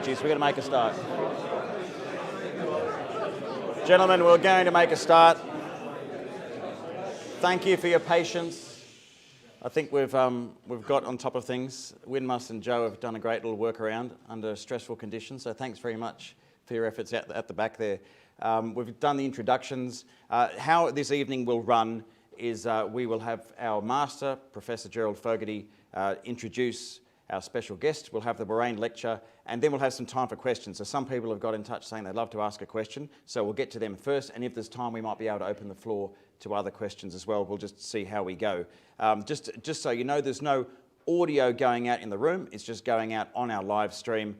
Apologies, we're going to make a start. Gentlemen, we're going to make a start. Thank you for your patience. I think we've got on top of things. Winmus and Joe have done a great little workaround under stressful conditions, so thanks very much for your efforts at the back there. We've done the introductions. How this evening will run is we will have our Master, Professor Gerald Fogarty, introduce our special guest. We'll have the Warrane Lecture, and then we'll have some time for questions. So some people have got in touch saying they'd love to ask a question, so we'll get to them first, and if there's time we might be able to open the floor to other questions as well. We'll just see how we go. Just so you know, there's no audio going out in the room, it's just going out on our live stream.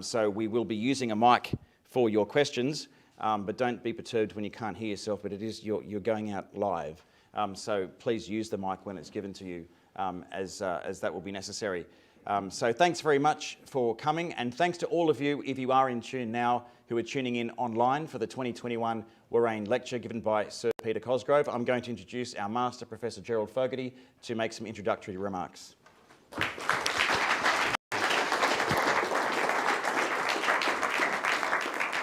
So we will be using a mic for your questions, but don't be perturbed when you can't hear yourself, but it is you're going out live. So please use the mic when it's given to you, as that will be necessary. So thanks very much for coming, and thanks to all of you, if you are in tune now, who are tuning in online for the 2021 Warrane Lecture given by Sir Peter Cosgrove. I'm going to introduce our Master, Professor Gerald Fogarty, to make some introductory remarks.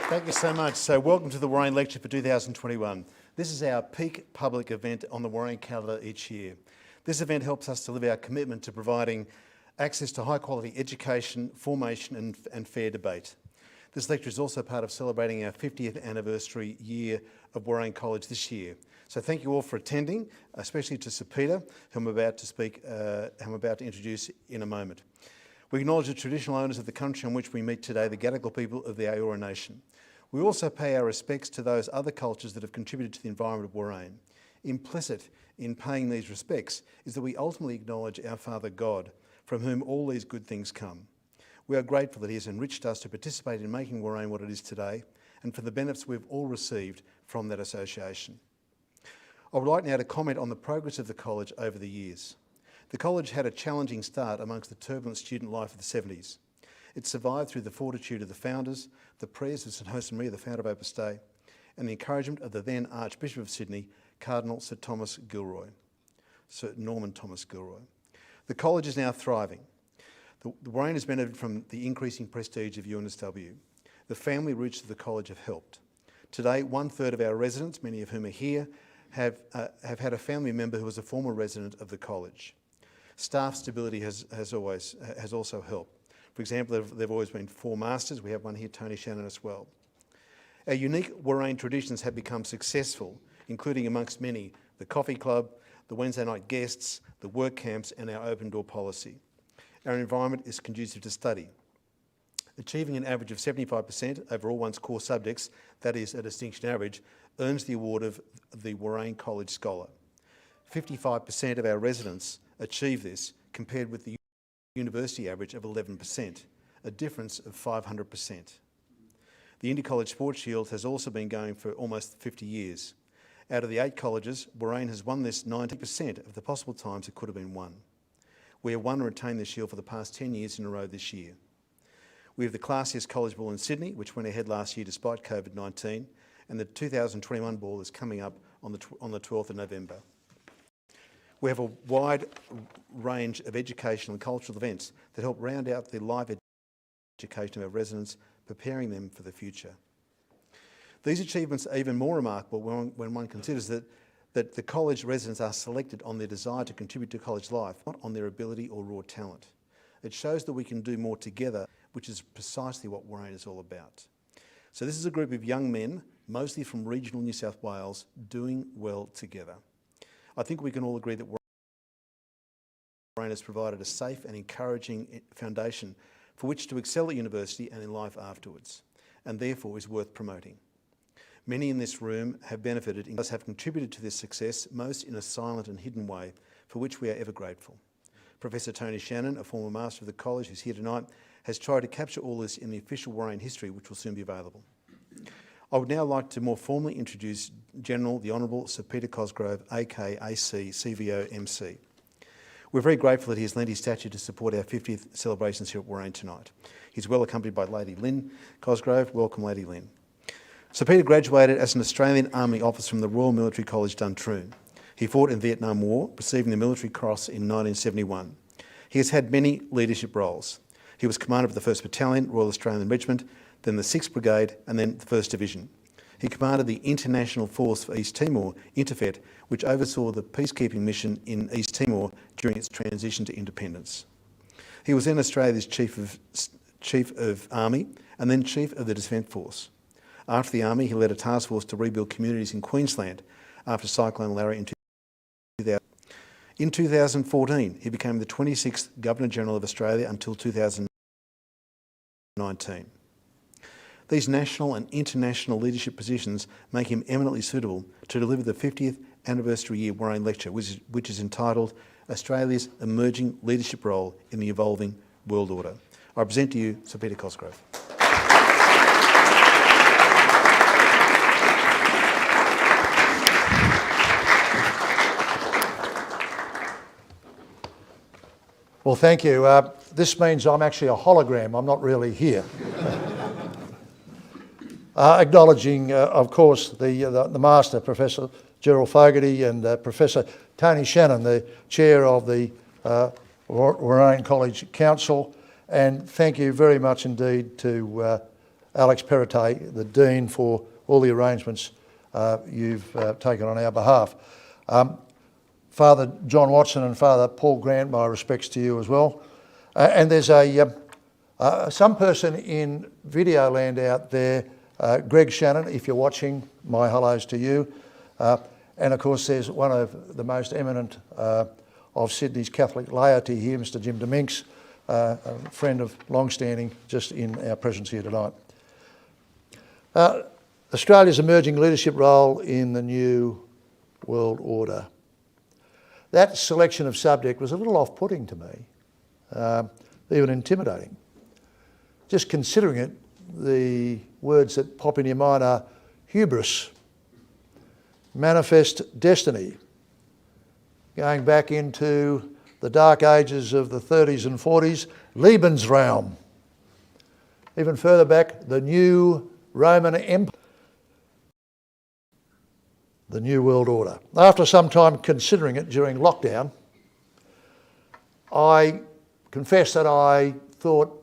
Thank you so much. So welcome to the Warrane Lecture for 2021. This is our peak public event on the Warrane calendar each year. This event helps us to live our commitment to providing access to high quality education, formation and fair debate. This lecture is also part of celebrating our 50th anniversary year of Warrane College this year. So thank you all for attending, especially to Sir Peter, whom I'm about to introduce in a moment. We acknowledge the traditional owners of the country on which we meet today, the Gadigal people of the Eora Nation. We also pay our respects to those other cultures that have contributed to the environment of Warrane. Implicit in paying these respects is that we ultimately acknowledge our Father God, from whom all these good things come. We are grateful that he has enriched us to participate in making Warrane what it is today, and for the benefits we've all received from that association. I would like now to comment on the progress of the college over the years. The college had a challenging start amongst the turbulent student life of the 70s. It survived through the fortitude of the founders, the prayers of St Josemaria, the founder of Opus Dei, and the encouragement of the then Archbishop of Sydney, Cardinal Sir Norman Thomas Gilroy. The college is now thriving. The Warrane has benefited from the increasing prestige of UNSW. The family roots of the college have helped. Today, 1/3 of our residents, many of whom are here, have had a family member who was a former resident of the college. Staff stability has also helped. For example, there have always been 4 masters. We have one here, Tony Shannon, as well. Our unique Warrane traditions have become successful, including amongst many, the coffee club, the Wednesday night guests, the work camps, and our open door policy. Our environment is conducive to study. Achieving an average of 75% over all one's core subjects, that is a distinction average, earns the award of the Warrane College Scholar. 55% of our residents achieve this, compared with the university average of 11%, a difference of 500%. The Inter-College Sports Shield has also been going for almost 50 years. Out of the 8 colleges, Warrane has won this 90% of the possible times it could have been won. We have won and retained the shield for the past 10 years in a row this year. We have the classiest college ball in Sydney, which went ahead last year despite COVID-19, and the 2021 ball is coming up on the 12th of November. We have a wide range of educational and cultural events that help round out the life education of our residents, preparing them for the future. These achievements are even more remarkable when one considers that the college residents are selected on their desire to contribute to college life, not on their ability or raw talent. It shows that we can do more together, which is precisely what Warrane is all about. So this is a group of young men, mostly from regional New South Wales, doing well together. I think we can all agree that Warrane has provided a safe and encouraging foundation for which to excel at university and in life afterwards, and therefore is worth promoting. Many in this room have benefited and have contributed to this success, most in a silent and hidden way, for which we are ever grateful. Professor Tony Shannon, a former master of the college who's here tonight, has tried to capture all this in the official Warrane history, which will soon be available. I would now like to more formally introduce General the Honourable Sir Peter Cosgrove, AKAC CVO MC. We're very grateful that he has lent his statue to support our 50th celebrations here at Warrane tonight. He's well accompanied by Lady Lynn Cosgrove. Welcome, Lady Lynn. Sir Peter graduated as an Australian Army officer from the Royal Military College, Duntroon. He fought in the Vietnam War, receiving the Military Cross in 1971. He has had many leadership roles. He was commander of the 1st Battalion, Royal Australian Regiment, then the 6th Brigade, and then the 1st Division. He commanded the International Force for East Timor, Interfet, which oversaw the peacekeeping mission in East Timor during its transition to independence. He was then Australia's Chief of Army and then Chief of the Defence Force. After the Army, he led a task force to rebuild communities in Queensland after Cyclone Larry in 2000. In 2014, he became the 26th Governor-General of Australia until 2019. These national and international leadership positions make him eminently suitable to deliver the 50th anniversary year Warrane Lecture, which is entitled Australia's Emerging Leadership Role in the Evolving World Order. I present to you Sir Peter Cosgrove. Well, thank you. This means I'm actually a hologram. I'm not really here. Acknowledging, of course, the Master, Professor Gerald Fogarty, and Professor Tony Shannon, the Chair of the Warrane College Council. And thank you very much indeed to Alex Perrottet, the Dean, for all the arrangements you've taken on our behalf. Father John Watson and Father Paul Grant, my respects to you as well. And there's some person in video land out there, Greg Shannon, if you're watching, my hellos to you. And of course there's one of the most eminent of Sydney's Catholic laity here, Mr. Jim Dominks, a friend of long-standing, just in our presence here tonight. Australia's emerging leadership role in the new world order. That selection of subject was a little off-putting to me, even intimidating. Just considering it, the words that pop in your mind are hubris, manifest destiny, going back into the dark ages of the 30s and 40s, Lebensraum, even further back, the new Roman Empire, the New World Order. After some time considering it during lockdown, I confess that I thought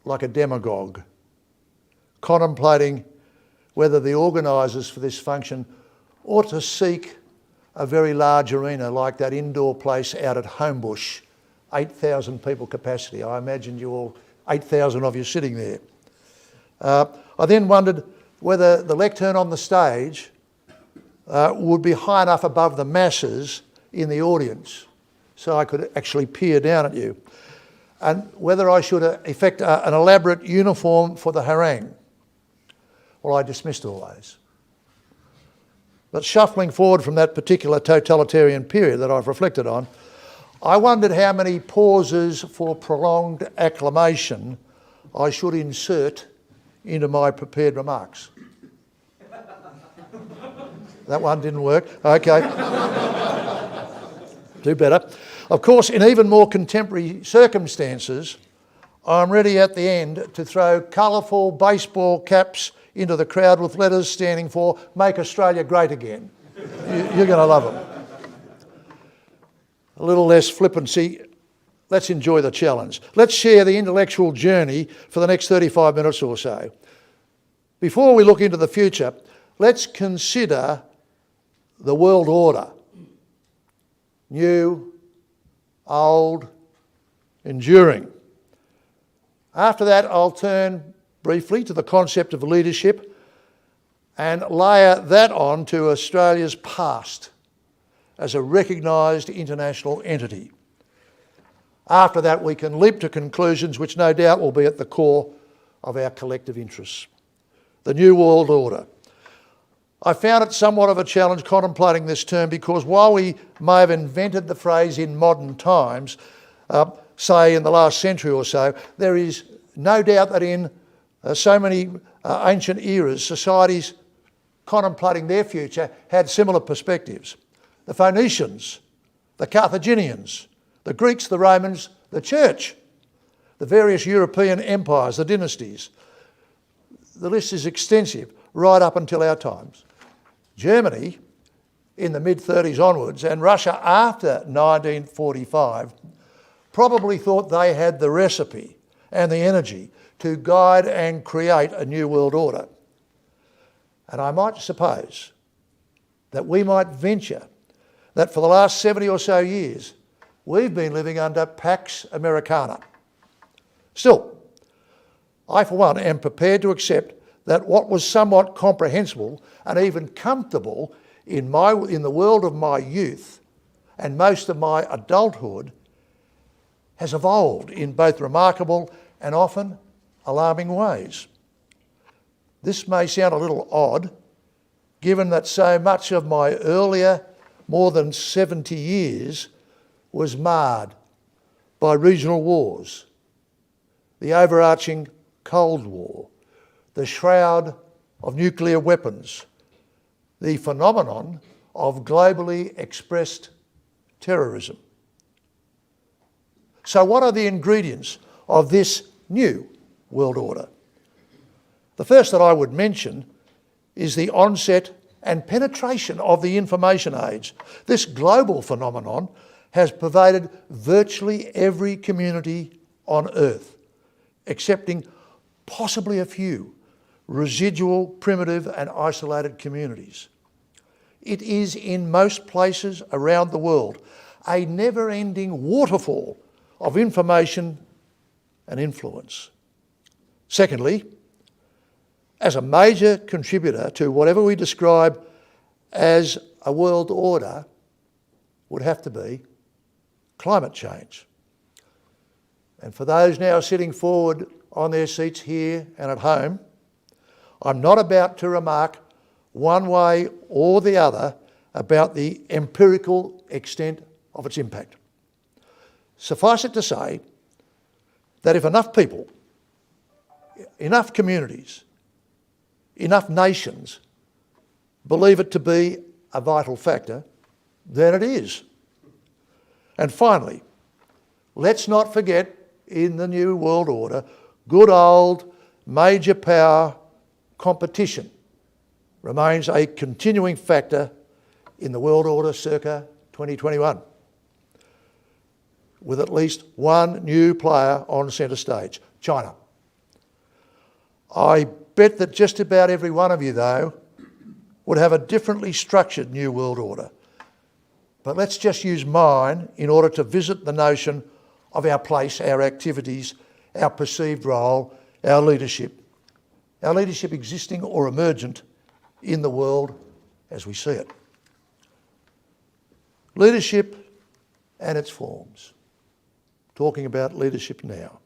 like a demagogue, contemplating whether the organisers for this function ought to seek a very large arena like that indoor place out at Homebush, 8,000 people capacity. I imagine you all, 8,000 of you sitting there. I then wondered whether the lectern on the stage would be high enough above the masses in the audience so I could actually peer down at you, and whether I should effect an elaborate uniform for the harangue. Well, I dismissed all those. But shuffling forward from that particular totalitarian period that I've reflected on, I wondered how many pauses for prolonged acclamation I should insert into my prepared remarks. That one didn't work. Okay. Do better. Of course, in even more contemporary circumstances, I'm ready at the end to throw colourful baseball caps into the crowd with letters standing for Make Australia Great Again. You're going to love them. A little less flippancy. Let's enjoy the challenge. Let's share the intellectual journey for the next 35 minutes or so. Before we look into the future, let's consider the world order. New, old, enduring. After that, I'll turn briefly to the concept of leadership and layer that on to Australia's past as a recognised international entity. After that, we can leap to conclusions which no doubt will be at the core of our collective interests. The New World Order. I found it somewhat of a challenge contemplating this term because while we may have invented the phrase in modern times, say in the last century or so, there is no doubt that in so many ancient eras, societies contemplating their future had similar perspectives. The Phoenicians, the Carthaginians, the Greeks, the Romans, the Church, the various European empires, the dynasties. The list is extensive right up until our times. Germany in the mid-30s onwards and Russia after 1945 probably thought they had the recipe and the energy to guide and create a new world order. And I might suppose that we might venture that for the last 70 or so years, we've been living under Pax Americana. Still, I for one am prepared to accept that what was somewhat comprehensible and even comfortable in the world of my youth and most of my adulthood has evolved in both remarkable and often alarming ways. This may sound a little odd, given that so much of my earlier, more than 70 years, was marred by regional wars, the overarching Cold War, the shroud of nuclear weapons, the phenomenon of globally expressed terrorism. So what are the ingredients of this new world order? The first that I would mention is the onset and penetration of the information age. This global phenomenon has pervaded virtually every community on Earth, excepting possibly a few residual, primitive and isolated communities. It is in most places around the world a never-ending waterfall of information and influence. Secondly, as a major contributor to whatever we describe as a world order would have to be climate change. And for those now sitting forward on their seats here and at home, I'm not about to remark one way or the other about the empirical extent of its impact. Suffice it to say that if enough people, enough communities, enough nations believe it to be a vital factor, then it is. And finally, let's not forget in the New World Order, good old major power competition remains a continuing factor in the world order circa 2021, with at least one new player on centre stage, China. I bet that just about every one of you, though, would have a differently structured New World Order. But let's just use mine in order to visit the notion of our place, our activities, our perceived role, our leadership existing or emergent in the world as we see it. Leadership and its forms. Talking about leadership now.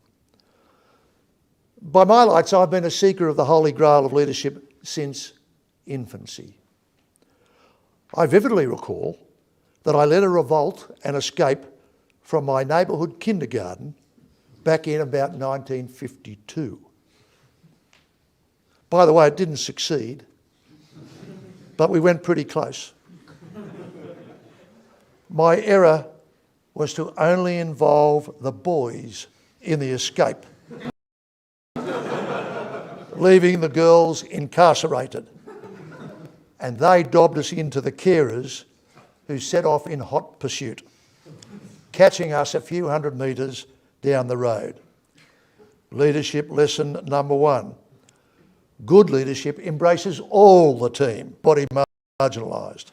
By my lights, I've been a seeker of the holy grail of leadership since infancy. I vividly recall that I led a revolt and escape from my neighbourhood kindergarten back in about 1952. By the way, it didn't succeed, but we went pretty close. My error was to only involve the boys in the escape, leaving the girls incarcerated. And they dobbed us into the carers who set off in hot pursuit, catching us a few hundred metres down the road. Leadership lesson number one. Good leadership embraces all the team, body marginalised.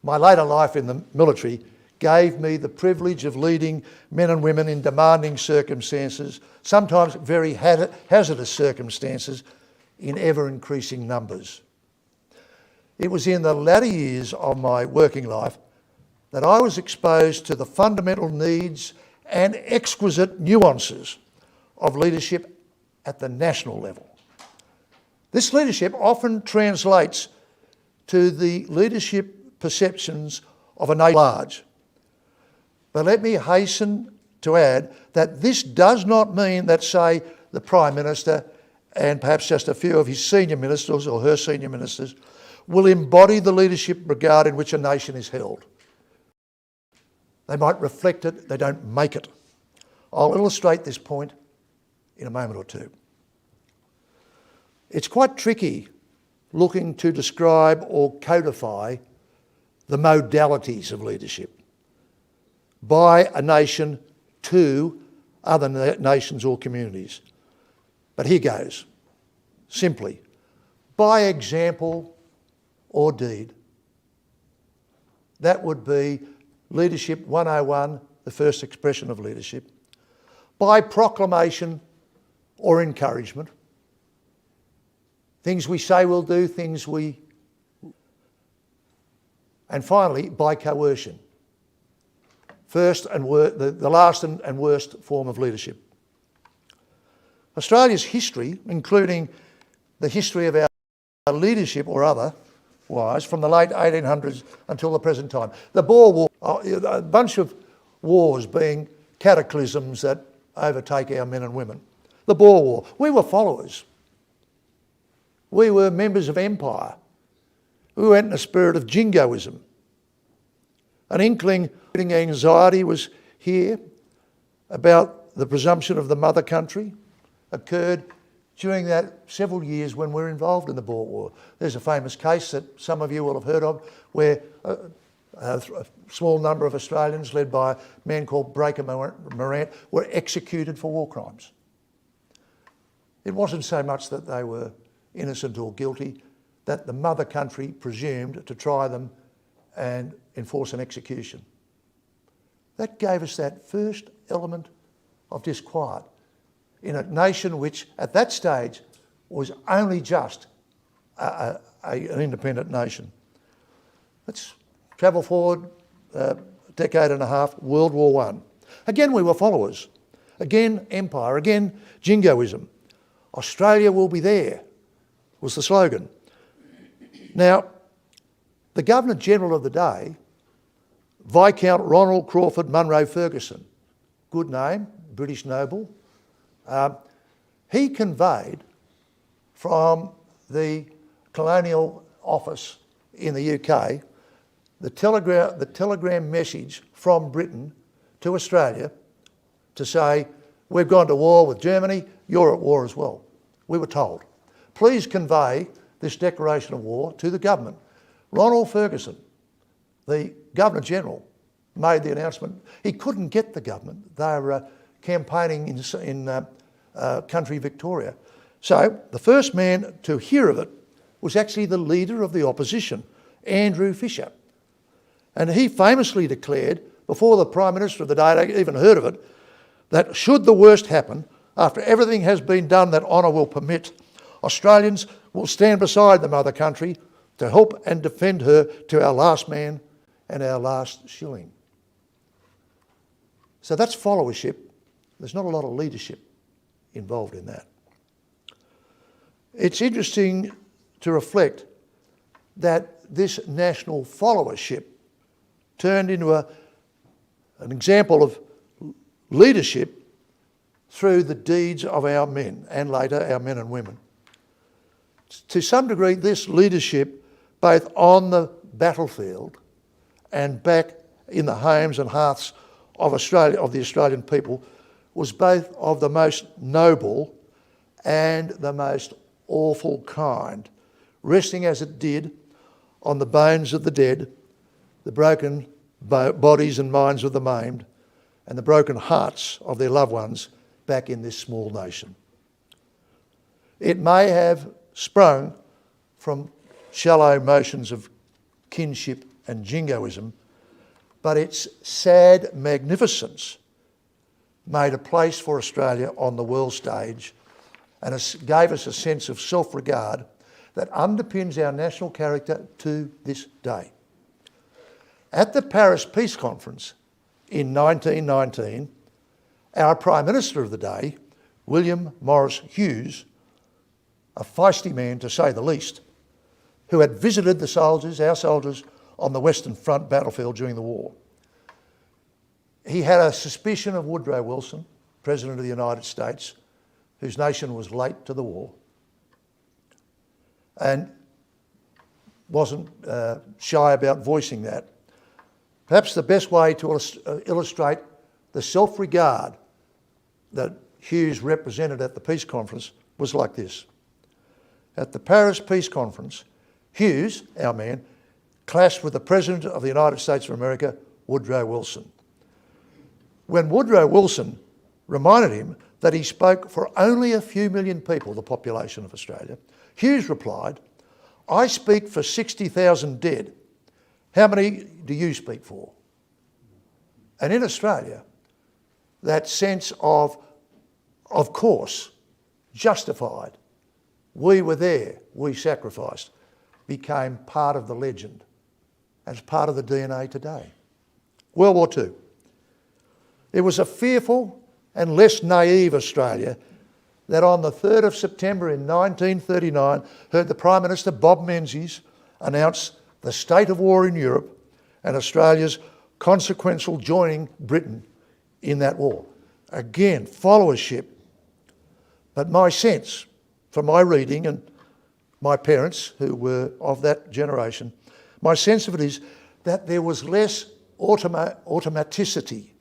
My later life in the military gave me the privilege of leading men and women in demanding circumstances, sometimes very hazardous circumstances, in ever-increasing numbers. It was in the latter years of my working life that I was exposed to the fundamental needs and exquisite nuances of leadership at the national level. This leadership often translates to the leadership perceptions of a nation at large. But let me hasten to add that this does not mean that, say, the Prime Minister and perhaps just a few of his senior ministers or her senior ministers will embody the leadership regard in which a nation is held. They might reflect it, they don't make it. I'll illustrate this point in a moment or two. It's quite tricky looking to describe or codify the modalities of leadership by a nation to other nations or communities. But here goes. Simply, by example or deed. That would be Leadership 101, the first expression of leadership. By proclamation or encouragement. Things we say we'll do, things we... And finally, by coercion. First and the last and worst form of leadership. Australia's history, including the history of our leadership or otherwise, from the late 1800s until the present time. The Boer War, a bunch of wars being cataclysms that overtake our men and women. The Boer War, we were followers. We were members of empire. We went in a spirit of jingoism. An inkling anxiety was here about the presumption of the mother country occurred during that several years when we were involved in the Boer War. There's a famous case that some of you will have heard of where a small number of Australians led by a man called Breaker Morant were executed for war crimes. It wasn't so much that they were innocent or guilty, that the mother country presumed to try them and enforce an execution. That gave us that first element of disquiet in a nation which at that stage was only just an independent nation. Let's travel forward a decade and a half, World War I. Again, we were followers. Again, empire. Again, jingoism. Australia will be there, was the slogan. Now, the Governor-General of the day, Viscount Ronald Crawford Munro Ferguson, good name, British noble, he conveyed from the colonial office in the UK the telegram message from Britain to Australia to say, we've gone to war with Germany, you're at war as well. We were told, please convey this declaration of war to the government. Ronald Ferguson, the Governor-General, made the announcement. He couldn't get the government. They were campaigning in country Victoria. So the first man to hear of it was actually the leader of the opposition, Andrew Fisher. And he famously declared, before the Prime Minister of the day even heard of it, that should the worst happen, after everything has been done that honour will permit, Australians will stand beside the mother country to help and defend her to our last man and our last shilling. So that's followership. There's not a lot of leadership involved in that. It's interesting to reflect that this national followership turned into an example of leadership through the deeds of our men and later our men and women. To some degree, this leadership, both on the battlefield and back in the homes and hearths of Australia, of the Australian people, was both of the most noble and the most awful kind, resting as it did on the bones of the dead, the broken bodies and minds of the maimed, and the broken hearts of their loved ones back in this small nation. It may have sprung from shallow motions of kinship and jingoism, but its sad magnificence made a place for Australia on the world stage and gave us a sense of self-regard that underpins our national character to this day. At the Paris Peace Conference in 1919, our Prime Minister of the day, William Morris Hughes, a feisty man to say the least, who had visited the soldiers, our soldiers, on the Western Front battlefield during the war. He had a suspicion of Woodrow Wilson, President of the United States, whose nation was late to the war, and wasn't shy about voicing that. Perhaps the best way to illustrate the self-regard that Hughes represented at the peace conference was like this. At the Paris Peace Conference, Hughes, our man, clashed with the President of the United States of America, Woodrow Wilson. When Woodrow Wilson reminded him that he spoke for only a few million people, the population of Australia, Hughes replied, "I speak for 60,000 dead. How many do you speak for?" And in Australia, that sense of course, justified, we were there, we sacrificed, became part of the legend and part of the DNA today. World War II. It was a fearful and less naive Australia that on the 3rd of September in 1939 heard the Prime Minister Bob Menzies announce the state of war in Europe and Australia's consequential joining Britain in that war. Again, followership. But my sense, from my reading and my parents, who were of that generation, my sense of it is that there was less automaticity,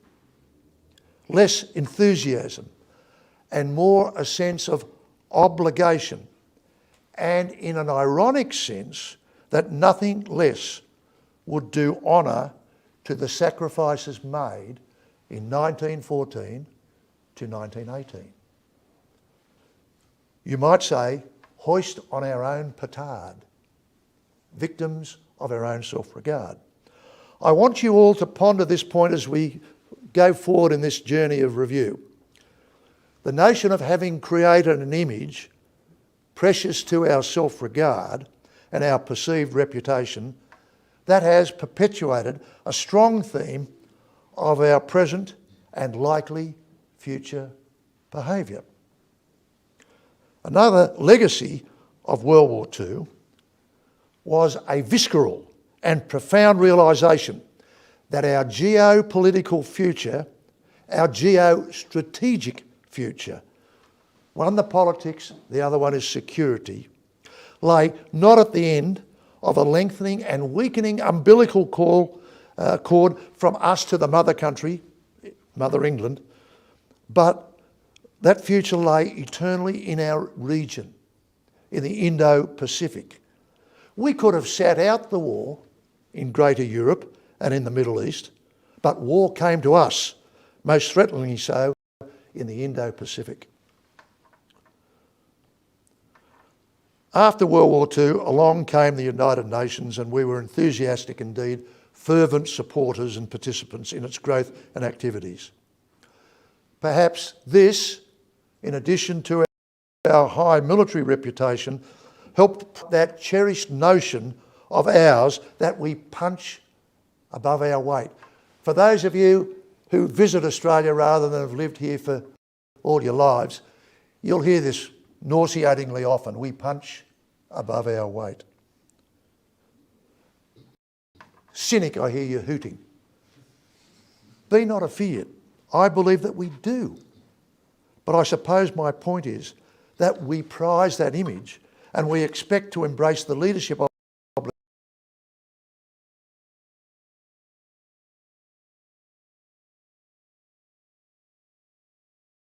less enthusiasm, and more a sense of obligation, and in an ironic sense that nothing less would do honour to the sacrifices made in 1914 to 1918. You might say, hoist on our own petard, victims of our own self-regard. I want you all to ponder this point as we go forward in this journey of review. The notion of having created an image precious to our self-regard and our perceived reputation, that has perpetuated a strong theme of our present and likely future behaviour. Another legacy of World War II was a visceral and profound realisation that our geopolitical future, our geostrategic future, one the politics, the other one is security, lay not at the end of a lengthening and weakening umbilical cord from us to the mother country, Mother England, but that future lay eternally in our region, in the Indo-Pacific. We could have sat out the war in Greater Europe and in the Middle East, but war came to us, most threateningly so, in the Indo-Pacific. After World War II, along came the United Nations, and we were enthusiastic indeed, fervent supporters and participants in its growth and activities. Perhaps this, in addition to our high military reputation, helped that cherished notion of ours that we punch above our weight. For those of you who visit Australia rather than have lived here for all your lives, you'll hear this nauseatingly often. We punch above our weight. Cynic, I hear you hooting. Be not afeard. I believe that we do. But I suppose my point is that we prize that image and we expect to embrace the leadership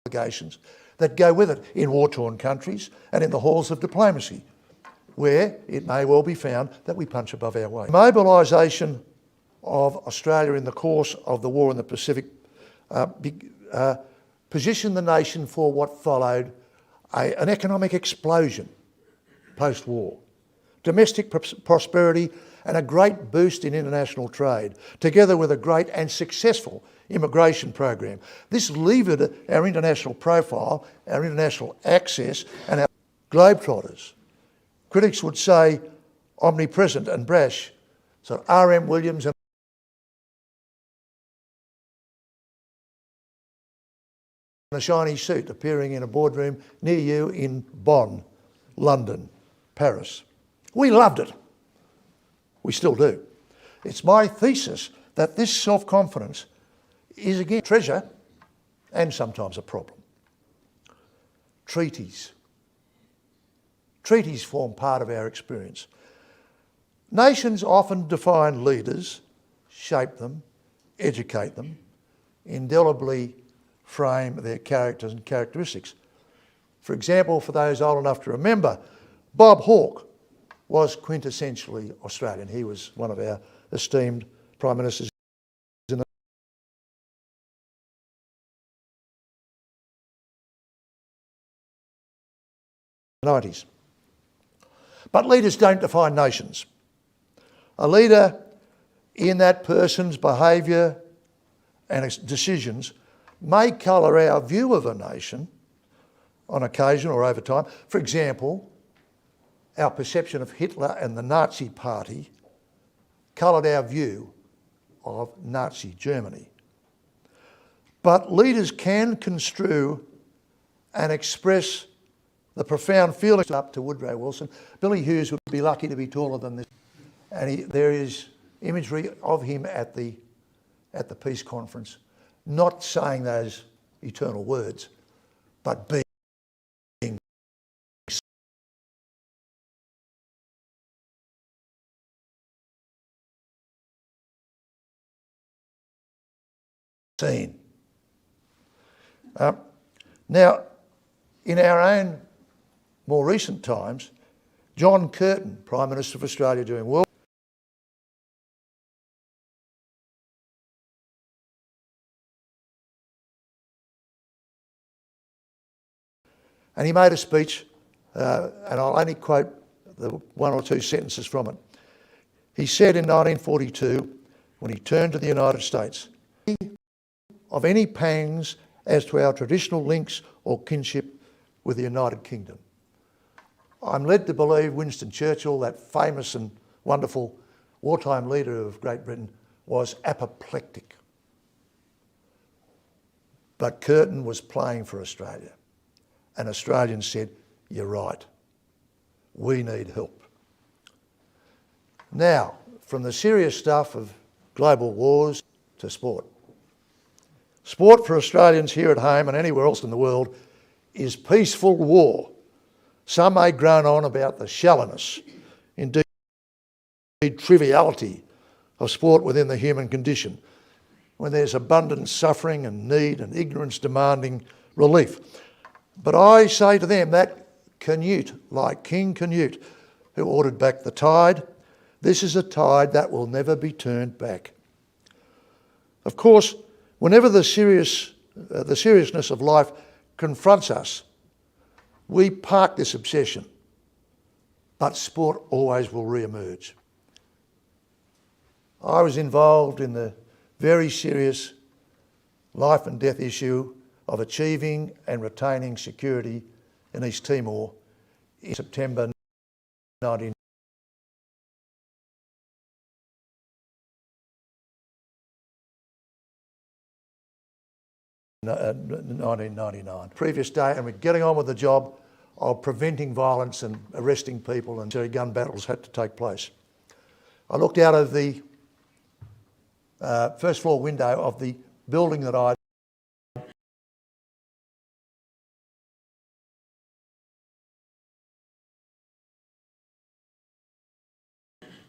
obligations that go with it in war-torn countries and in the halls of diplomacy, where it may well be found that we punch above our weight. Mobilisation of Australia in the course of the war in the Pacific positioned the nation for what followed an economic explosion post-war, domestic prosperity and a great boost in international trade, together with a great and successful immigration program. This levered our international profile, our international access and our globetrotters. Critics would say omnipresent and brash. So R.M. Williams and a shiny suit appearing in a boardroom near you in Bonn, London, Paris. We loved it. We still do. It's my thesis that this self-confidence is again a treasure and sometimes a problem. Treaties. Treaties form part of our experience. Nations often define leaders, shape them, educate them, indelibly frame their characters and characteristics. For example, for those old enough to remember, Bob Hawke was quintessentially Australian. He was one of our esteemed Prime Ministers 90s. But leaders don't define nations. A leader in that person's behaviour and decisions may colour our view of a nation on occasion or over time. For example, our perception of Hitler and the Nazi Party coloured our view of Nazi Germany. But leaders can construe and express the profound feelings up to Woodrow Wilson. Billy Hughes would be lucky to be taller than this. And there is imagery of him at the peace conference, not saying those eternal words, but being seen. Now, in our own more recent times, John Curtin, Prime Minister of Australia during World and he made a speech, and I'll only quote the one or two sentences from it. He said in 1942, when he turned to the United States, of any pangs as to our traditional links or kinship with the United Kingdom. I'm led to believe Winston Churchill, that famous and wonderful wartime leader of Great Britain, was apoplectic. But Curtin was playing for Australia. And Australians said, you're right, we need help. Now, from the serious stuff of global wars to sport. Sport for Australians here at home and anywhere else in the world is peaceful war. Some may groan on about the shallowness, indeed triviality of sport within the human condition, when there's abundant suffering and need and ignorance demanding relief. But I say to them that Canute, like King Canute, who ordered back the tide, this is a tide that will never be turned back. Of course, whenever the seriousness of life confronts us, we park this obsession, but sport always will re-emerge. I was involved in the very serious life and death issue of achieving and retaining security in East Timor in September 1999. Previous day, and we're getting on with the job of preventing violence and arresting people, and gun battles had to take place. I looked out of the first floor window of the building that I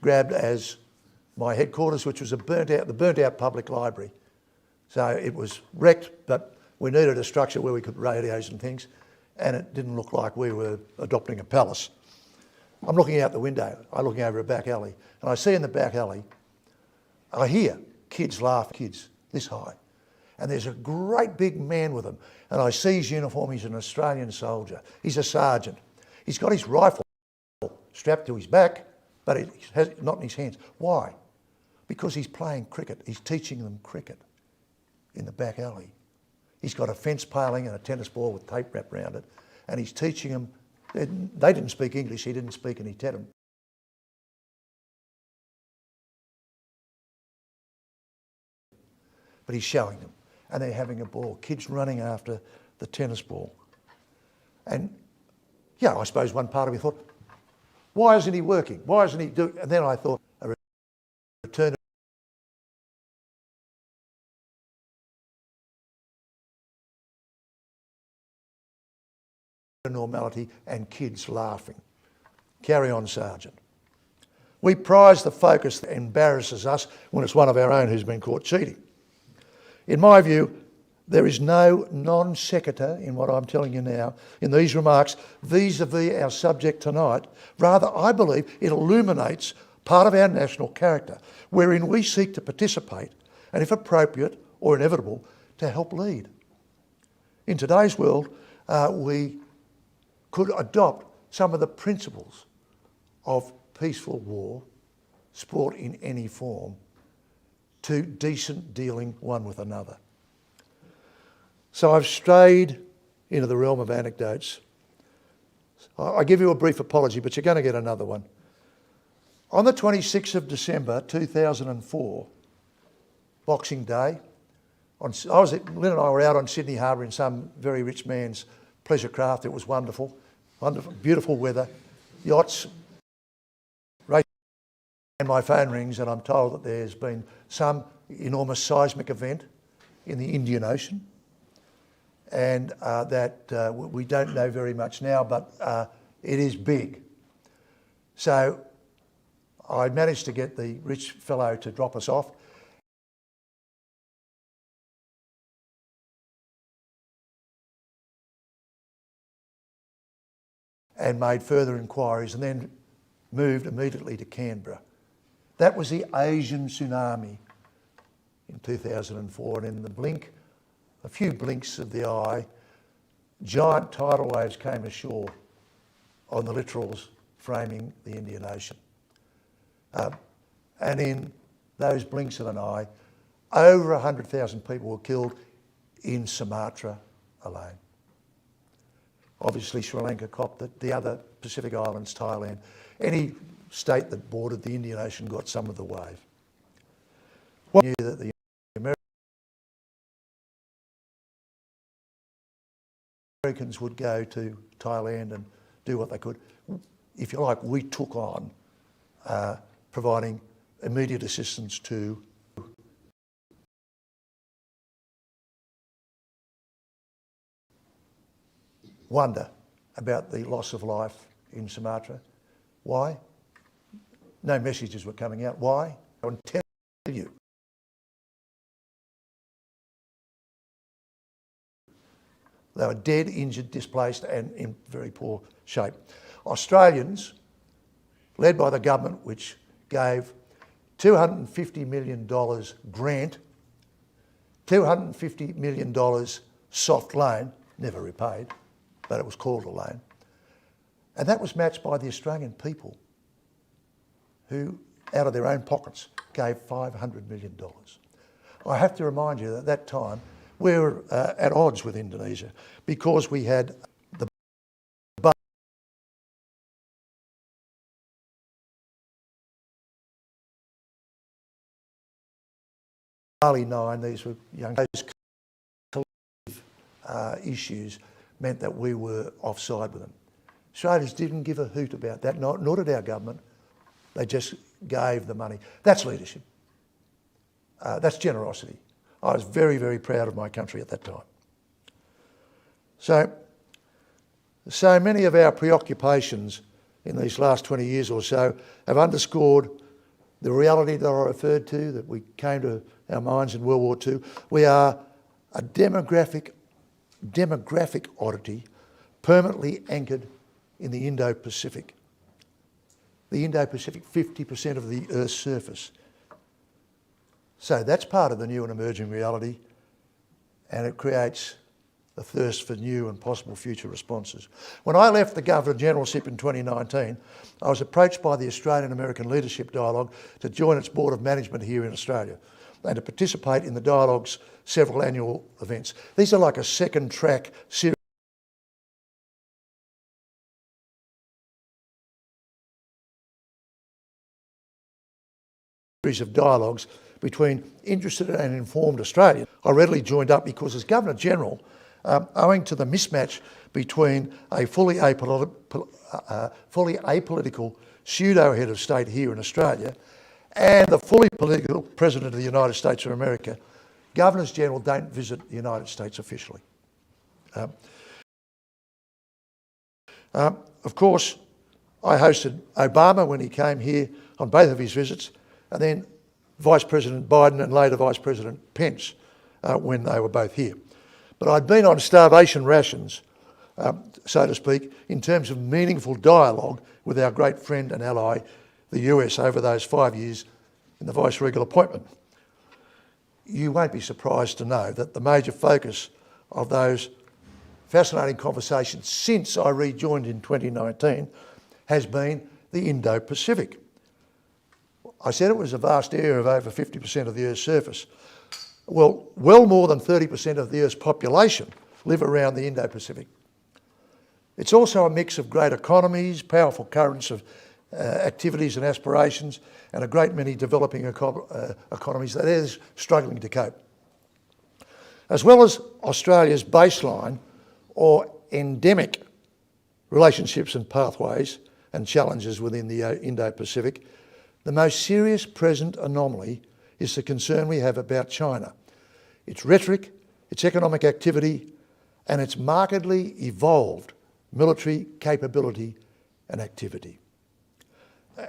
grabbed as my headquarters, which was the burnt out public library. So it was wrecked, but we needed a structure where we could radios and things, and it didn't look like we were adopting a palace. I'm looking out the window, I'm looking over a back alley, and I see in the back alley, I hear kids laugh, kids this high, and there's a great big man with them, and I see his uniform, he's an Australian soldier, he's a sergeant. He's got his rifle strapped to his back, but he has it not in his hands. Why? Because he's playing cricket, he's teaching them cricket in the back alley. He's got a fence paling and a tennis ball with tape wrapped around it, and he's teaching them. They didn't speak English, he didn't speak any Tetum. But he's showing them, and they're having a ball, kids running after the tennis ball. And yeah, I suppose one part of me thought, why isn't he working? Why isn't he doing? And then I thought, a return to normality and kids laughing. Carry on, Sergeant. We prize the focus that embarrasses us when it's one of our own who's been caught cheating. In my view, there is no non sequitur in what I'm telling you now, in these remarks, vis-a-vis our subject tonight. Rather, I believe it illuminates part of our national character, wherein we seek to participate, and if appropriate or inevitable, to help lead. In today's world, we could adopt some of the principles of peaceful war, sport in any form, to decent dealing one with another. So I've strayed into the realm of anecdotes. I give you a brief apology, but you're going to get another one. On the 26th of December 2004, Boxing Day, Lynn and I were out on Sydney Harbour in some very rich man's pleasure craft. It was wonderful, wonderful, beautiful weather, yachts, racing, and my phone rings and I'm told that there's been some enormous seismic event in the Indian Ocean, and that we don't know very much now, but it is big. So I managed to get the rich fellow to drop us off. And made further inquiries and then moved immediately to Canberra. That was the Asian tsunami in 2004, and in the blink, a few blinks of the eye, giant tidal waves came ashore on the littorals framing the Indian Ocean. And in those blinks of an eye, over 100,000 people were killed in Sumatra alone. Obviously Sri Lanka copped it, the other Pacific Islands, Thailand, any state that bordered the Indian Ocean got some of the wave. One knew that the Americans would go to Thailand and do what they could. If you like, we took on providing immediate assistance to wonder about the loss of life in Sumatra. Why? No messages were coming out. Why? I will tell you. They were dead, injured, displaced and in very poor shape. Australians, led by the government, which gave $250 million grant, $250 million soft loan, never repaid, but it was called a loan. And that was matched by the Australian people who, out of their own pockets, gave $500 million. I have to remind you that at that time, we were at odds with Indonesia because we had the Bali Nine, these were young issues meant that we were offside with them. Australians didn't give a hoot about that, nor did our government. They just gave the money. That's leadership. That's generosity. I was very, very proud of my country at that time. So many of our preoccupations in these last 20 years or so have underscored the reality that I referred to, that we came to our minds in World War II. We are a demographic oddity permanently anchored in the Indo-Pacific. The Indo-Pacific, 50% of the Earth's surface. So that's part of the new and emerging reality, and it creates a thirst for new and possible future responses. When I left the Governor-Generalship in 2019, I was approached by the Australian-American Leadership Dialogue to join its Board of Management here in Australia and to participate in the Dialogue's several annual events. These are like a second track series of dialogues between interested and informed Australians. I readily joined up because as Governor-General, owing to the mismatch between a fully apolitical pseudo-head of state here in Australia and the fully political President of the United States of America, Governors-General don't visit the United States officially. Of course, I hosted Obama when he came here on both of his visits, and then Vice President Biden and later Vice President Pence when they were both here. But I'd been on starvation rations, so to speak, in terms of meaningful dialogue with our great friend and ally, the US, over those 5 years in the vice-regal appointment. You won't be surprised to know that the major focus of those fascinating conversation since I rejoined in 2019 has been the Indo-Pacific. I said it was a vast area of over 50% of the Earth's surface. Well more than 30% of the Earth's population live around the Indo-Pacific. It's also a mix of great economies, powerful currents of activities and aspirations, and a great many developing economies that is struggling to cope. As well as Australia's baseline or endemic relationships and pathways and challenges within the Indo-Pacific, the most serious present anomaly is the concern we have about China, its rhetoric, its economic activity, and its markedly evolved military capability and activity.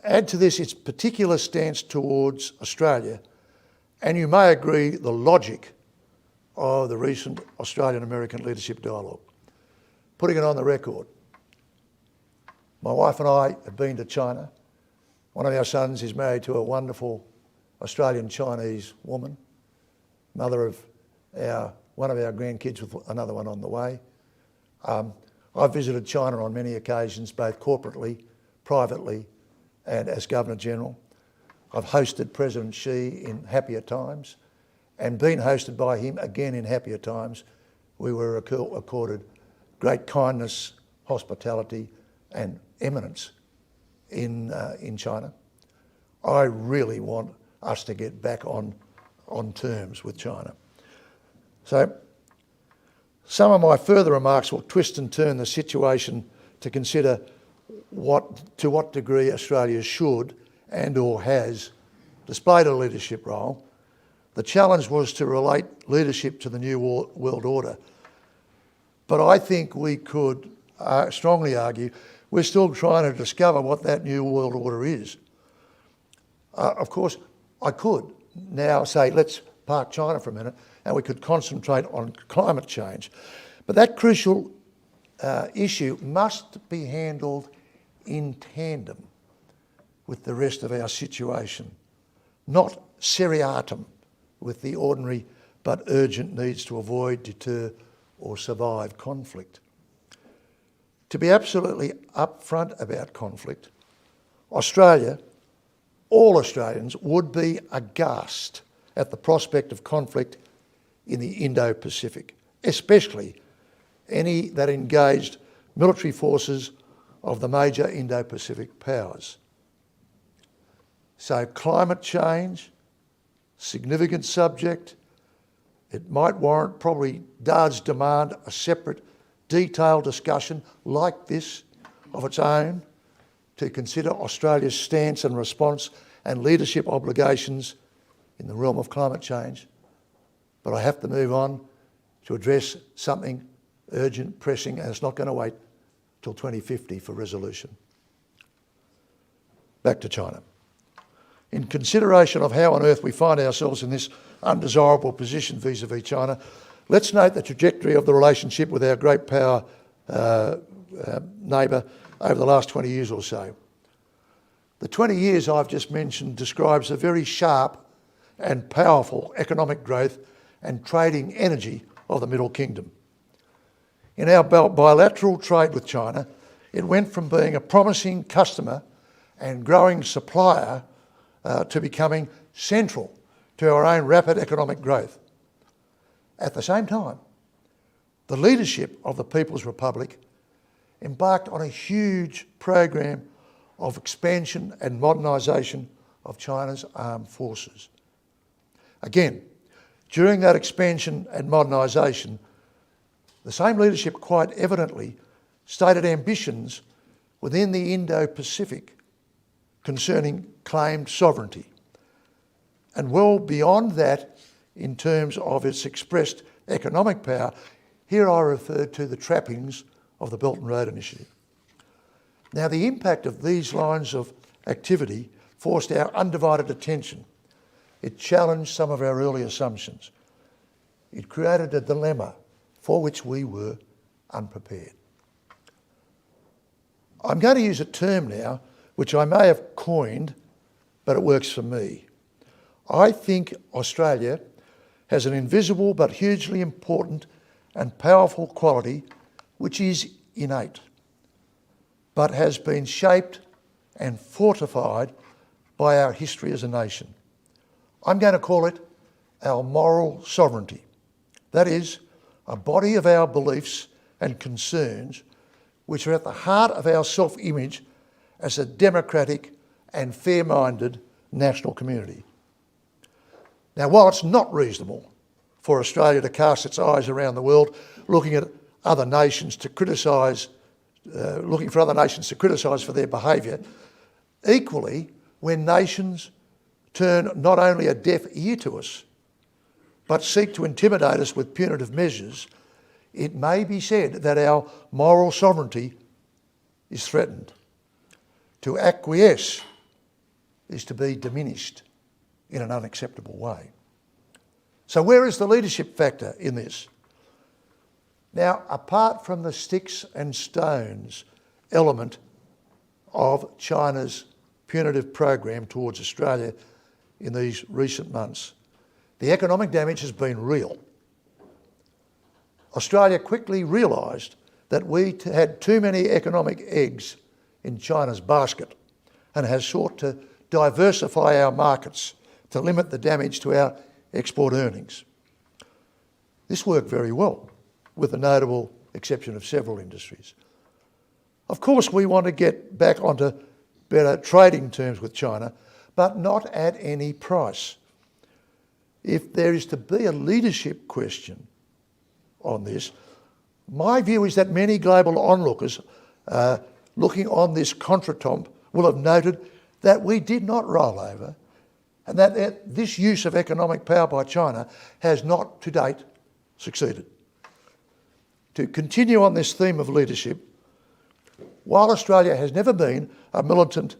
Add to this its particular stance towards Australia, and you may agree the logic of the recent Australian-American leadership dialogue. Putting it on the record, my wife and I have been to China. One of our sons is married to a wonderful Australian-Chinese woman, mother of one of our grandkids with another one on the way. I've visited China on many occasions, both corporately, privately, and as Governor-General. I've hosted President Xi in happier times and been hosted by him again in happier times. We were accorded great kindness, hospitality and eminence in China. I really want us to get back on terms with China. So some of my further remarks will twist and turn the situation to consider to what degree Australia should and or has displayed a leadership role. The challenge was to relate leadership to the new world order. But I think we could strongly argue we're still trying to discover what that new world order is. Of course, I could now say, let's park China for a minute and we could concentrate on climate change. But that crucial issue must be handled in tandem with the rest of our situation, not seriatim with the ordinary but urgent needs to avoid, deter or survive conflict. To be absolutely upfront about conflict, Australia, all Australians would be aghast at the prospect of conflict in the Indo-Pacific, especially any that engaged military forces of the major Indo-Pacific powers. So climate change, significant subject, it might warrant, probably does demand a separate detailed discussion like this of its own to consider Australia's stance and response and leadership obligations in the realm of climate change. But I have to move on to address something urgent, pressing, and it's not going to wait till 2050 for resolution. Back to China. In consideration of how on earth we find ourselves in this undesirable position vis-à-vis China, let's note the trajectory of the relationship with our great power neighbour over the last 20 years or so. The 20 years I've just mentioned describes a very sharp and powerful economic growth and trading energy of the Middle Kingdom. In our bilateral trade with China, it went from being a promising customer and growing supplier to becoming central to our own rapid economic growth. At the same time, the leadership of the People's Republic embarked on a huge program of expansion and modernisation of China's armed forces. Again, during that expansion and modernisation, the same leadership quite evidently stated ambitions within the Indo-Pacific concerning claimed sovereignty, and well beyond that in terms of its expressed economic power. Here I refer to the trappings of the Belt and Road Initiative. Now, the impact of these lines of activity forced our undivided attention. It challenged some of our early assumptions. It created a dilemma for which we were unprepared. I'm going to use a term now which I may have coined, but it works for me. I think Australia has an invisible but hugely important and powerful quality which is innate, but has been shaped and fortified by our history as a nation. I'm going to call it our moral sovereignty. That is, a body of our beliefs and concerns which are at the heart of our self-image as a democratic and fair-minded national community. Now, while it's not reasonable for Australia to cast its eyes around the world looking at other nations to criticise, looking for other nations to criticise for their behaviour, equally, when nations turn not only a deaf ear to us, but seek to intimidate us with punitive measures, it may be said that our moral sovereignty is threatened. To acquiesce is to be diminished in an unacceptable way. So where is the leadership factor in this? Now, apart from the sticks and stones element of China's punitive program towards Australia in these recent months, the economic damage has been real. Australia quickly realised that we had too many economic eggs in China's basket and has sought to diversify our markets to limit the damage to our export earnings. This worked very well, with the notable exception of several industries. Of course, we want to get back onto better trading terms with China, but not at any price. If there is to be a leadership question on this, my view is that many global onlookers looking on this contretemps will have noted that we did not roll over and that this use of economic power by China has not to date succeeded. To continue on this theme of leadership, while Australia has never been a militant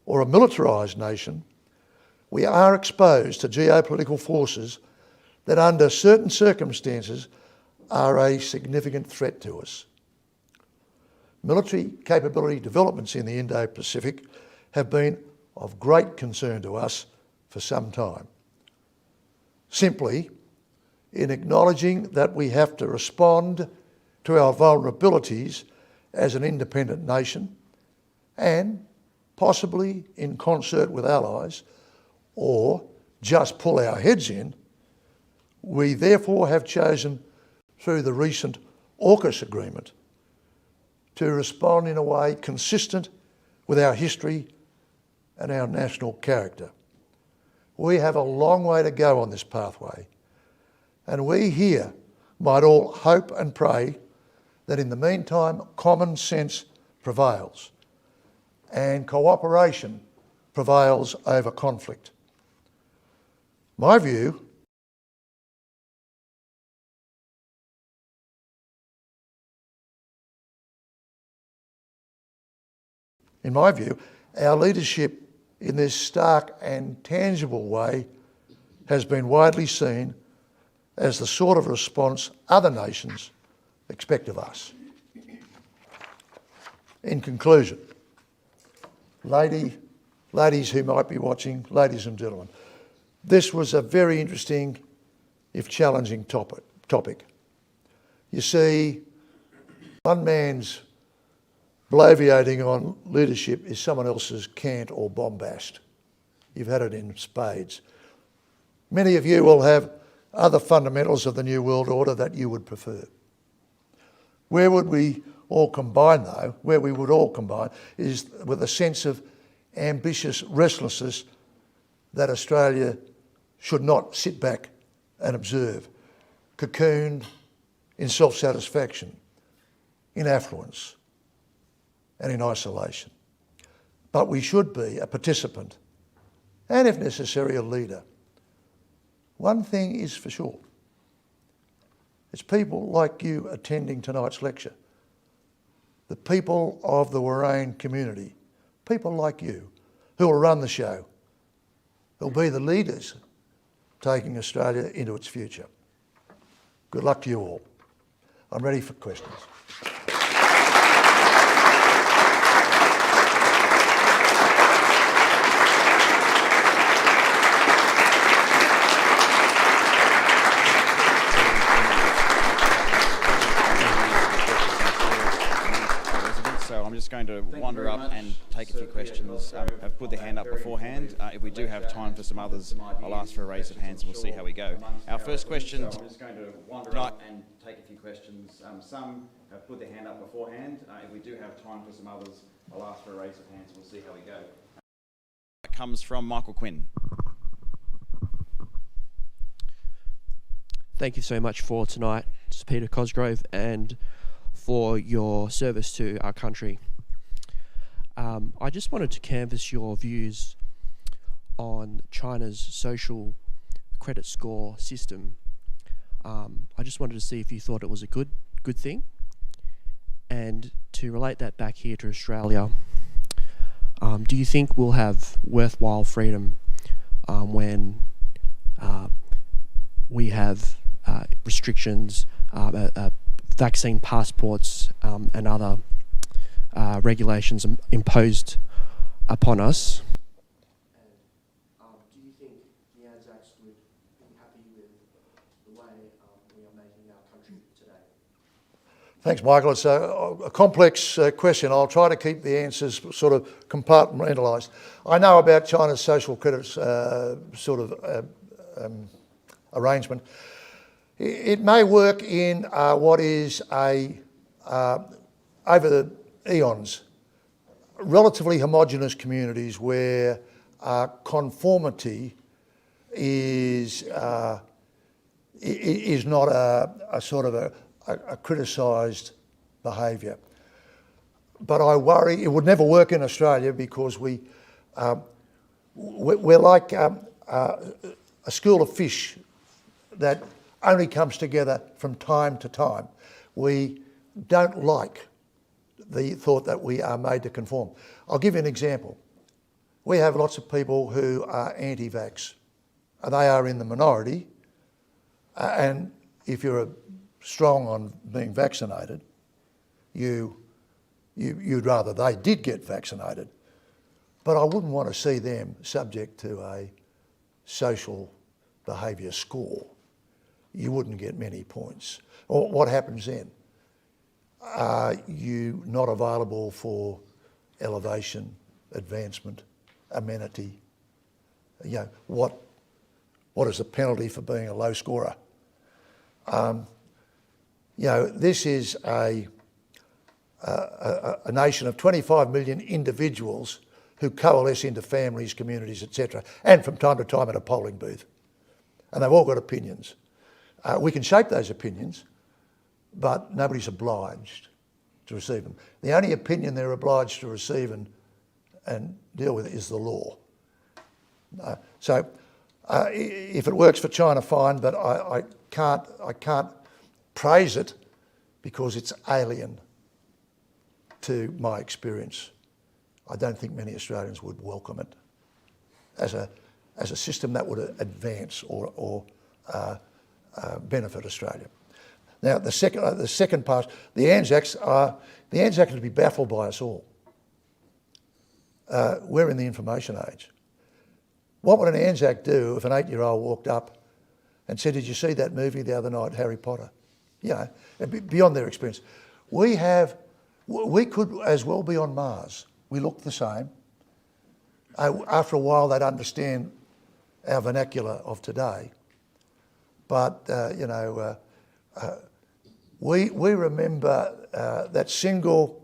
or a militarised nation, we are exposed to geopolitical forces that under certain circumstances are a significant threat to us. Military capability developments in the Indo-Pacific have been of great concern to us for some time. Simply, in acknowledging that we have to respond to our vulnerabilities as an independent nation and, possibly in concert with allies, or just pull our heads in, we therefore have chosen through the recent AUKUS agreement to respond in a way consistent with our history and our national character. We have a long way to go on this pathway, and we here might all hope and pray that in the meantime common sense prevails and cooperation prevails over conflict. My view our leadership in this stark and tangible way has been widely seen as the sort of response other nations expect of us. In conclusion, ladies who might be watching, ladies and gentlemen, this was a very interesting, if challenging topic. You see, one man's bloviating on leadership is someone else's cant or bombast. You've had it in spades. Many of you will have other fundamentals of the New World Order that you would prefer. Where would we all combine though, where we would all combine, is with a sense of ambitious restlessness that Australia should not sit back and observe, cocooned in self-satisfaction, in affluence and in isolation. But we should be a participant and, if necessary, a leader. One thing is for sure. It's people like you attending tonight's lecture, the people of the Warrane community, people like you who will run the show, who'll be the leaders taking Australia into its future. Good luck to you all. I'm ready for questions. Joe. I'm just going to wander up and take a few questions. Have put their hand up beforehand. If we do have time for some others, I'll ask for a raise of hands and we'll see how we go. Our first question. I'm just going to wander up and take a few questions. Some have put their hand up beforehand. If we do have time for some others, I'll ask for a raise of hands and we'll see how we go. Comes from Michael Quinn. Thank you so much for tonight, Sir Peter Cosgrove, and for your service to our country. I just wanted to canvass your views on China's social credit score system. I just wanted to see if you thought it was a good thing, and to relate that back here to Australia. Do you think we'll have worthwhile freedom when we have restrictions, vaccine passports, and other regulations imposed upon us? Do you think the Anzacs would be happy with the way we are making our country today? Thanks, Michael. It's a complex question. I'll try to keep the answers sort of compartmentalised. I know about China's social credit arrangement. It may work in what is over the eons, relatively homogenous communities where conformity is not a sort of a criticised behaviour. But I worry it would never work in Australia because we're like a school of fish that only comes together from time to time. We don't like the thought that we are made to conform. I'll give you an example. We have lots of people who are anti-vax. They are in the minority, and if you're strong on being vaccinated, you'd rather they did get vaccinated. But I wouldn't want to see them subject to a social behaviour score. You wouldn't get many points. Or what happens then? Are you not available for elevation, advancement, amenity? You know, what is the penalty for being a low scorer? This is a nation of 25 million individuals who coalesce into families, communities, etc., and from time to time at a polling booth. And they've all got opinions. We can shape those opinions, but nobody's obliged to receive them. The only opinion they're obliged to receive and deal with is the law. If it works for China, fine, but I can't praise it because it's alien to my experience. I don't think many Australians would welcome it as a system that would advance or benefit Australia. Now, the second part, the Anzacs are to be baffled by us all. We're in the information age. What would an Anzac do if an 8-year-old walked up and said, "Did you see that movie the other night, Harry Potter?" Yeah, beyond their experience. We could as well be on Mars. We look the same. After a while, they'd understand our vernacular of today. But, we remember that single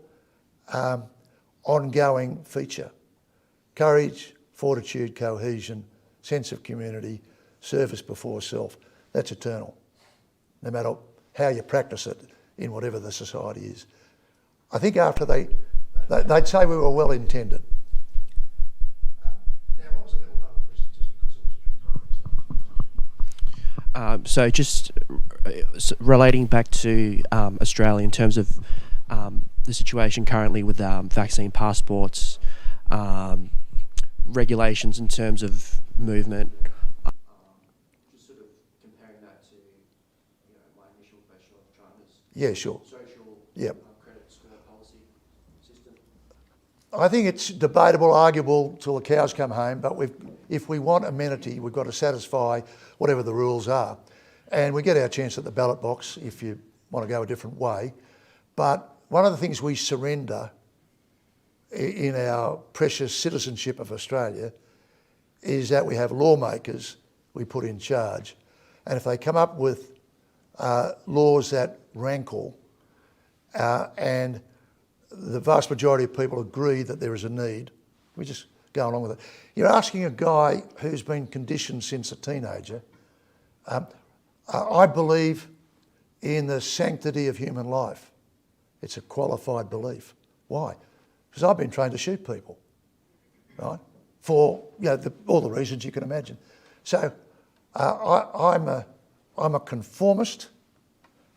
ongoing feature: courage, fortitude, cohesion, sense of community, service before self. That's eternal, no matter how you practice it in whatever the society is. I think after they'd say we were well intended. Now, what was the middle part of the question, just because it was pretty So just relating back to Australia in terms of the situation currently with vaccine passports, regulations in terms of movement. Just sort of comparing that to my initial question of China's social credit score policy system. I think it's debatable, arguable till the cows come home, but if we want amenity, we've got to satisfy whatever the rules are. And we get our chance at the ballot box if you want to go a different way. But one of the things we surrender in our precious citizenship of Australia is that we have lawmakers we put in charge, and if they come up with laws that rankle and the vast majority of people agree that there is a need, we just go along with it. You're asking a guy who's been conditioned since a teenager. I believe in the sanctity of human life. It's a qualified belief. Why? Because I've been trained to shoot people, right? For all the reasons you can imagine. So I'm a conformist,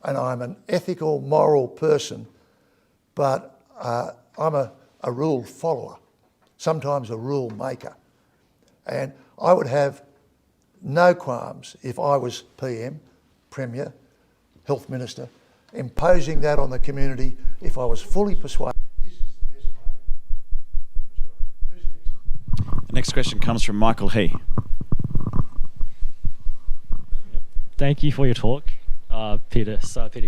and I'm an ethical, moral person, but I'm a rule follower, sometimes a rule maker. And I would have no qualms if I was PM, Premier, Health Minister, imposing that on the community if I was fully persuaded. This is the best way. Who's next? The next question comes from Michael He. Thank you for your talk, Peter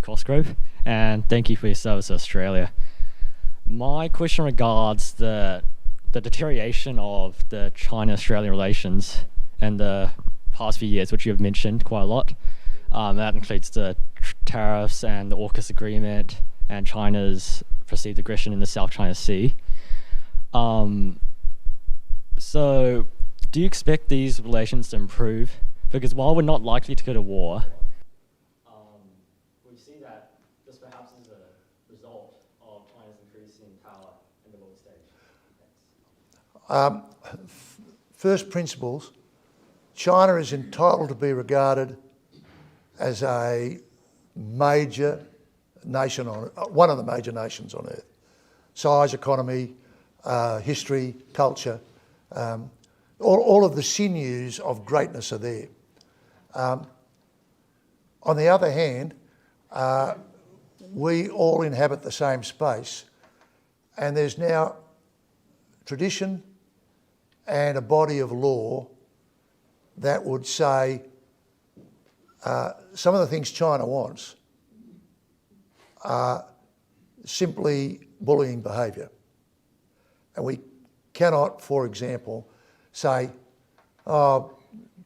Cosgrove, and thank you for your service to Australia. My question regards the deterioration of the China-Australian relations in the past few years, which you have mentioned quite a lot. That includes the tariffs and the AUKUS agreement and China's perceived aggression in the South China Sea. So do you expect these relations to improve? Because while we're not likely to go to war, we see that this perhaps is a result of China's increasing power in the world stage. First principles, China is entitled to be regarded as a major nation one of the major nations on earth. Size, economy, history, culture, all of the sinews of greatness are there. On the other hand, we all inhabit the same space, and there's now tradition and a body of law that would say some of the things China wants are simply bullying behaviour. And we cannot, for example, say,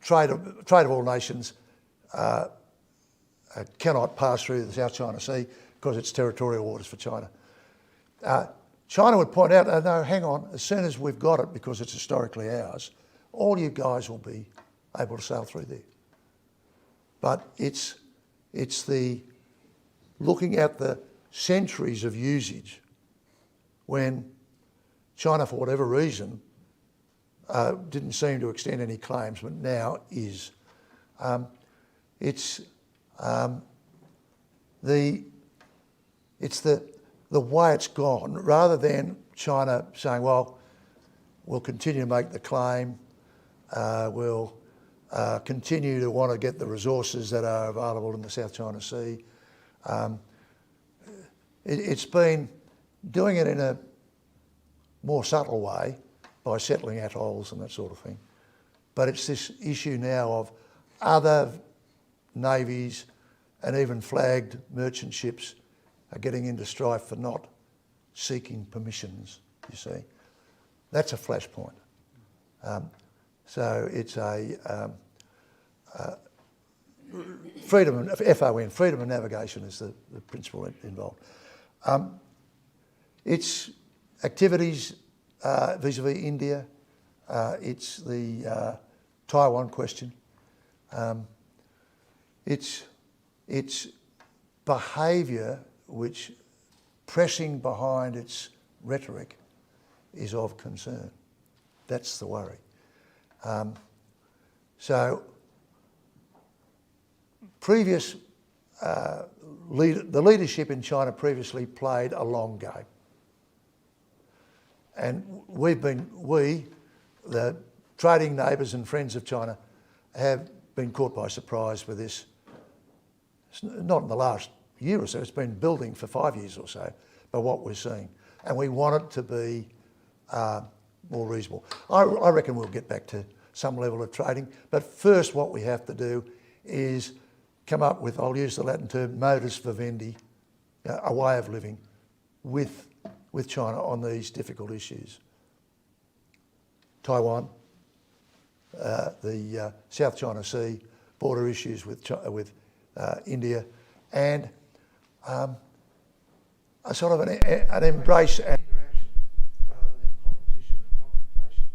trade of all nations cannot pass through the South China Sea because it's territorial waters for China. China would point out, no, hang on, as soon as we've got it, because it's historically ours, all you guys will be able to sail through there. But it's the looking at the centuries of usage when China, for whatever reason, didn't seem to extend any claims, but now is. It's the way it's gone, rather than China saying, well, we'll continue to make the claim, we'll continue to want to get the resources that are available in the South China Sea. It's been doing it in a more subtle way by settling atolls and that sort of thing. But it's this issue now of other navies and even flagged merchant ships are getting into strife for not seeking permissions, you see. That's a flashpoint. So it's a freedom, FON, freedom of navigation is the principle involved. It's activities vis-a-vis India, it's the Taiwan question, it's behaviour which, pressing behind its rhetoric, is of concern. That's the worry. So the leadership in China previously played a long game. And the trading neighbours and friends of China, have been caught by surprise with this. It's not in the last year or so, it's been building for 5 years or so, by what we're seeing. And we want it to be more reasonable. I reckon we'll get back to some level of trading, but first what we have to do is come up with, I'll use the Latin term, modus vivendi, a way of living with with China on these difficult issues. Taiwan, the South China Sea, border issues with India, and a sort of an embrace and interaction rather than competition and confrontation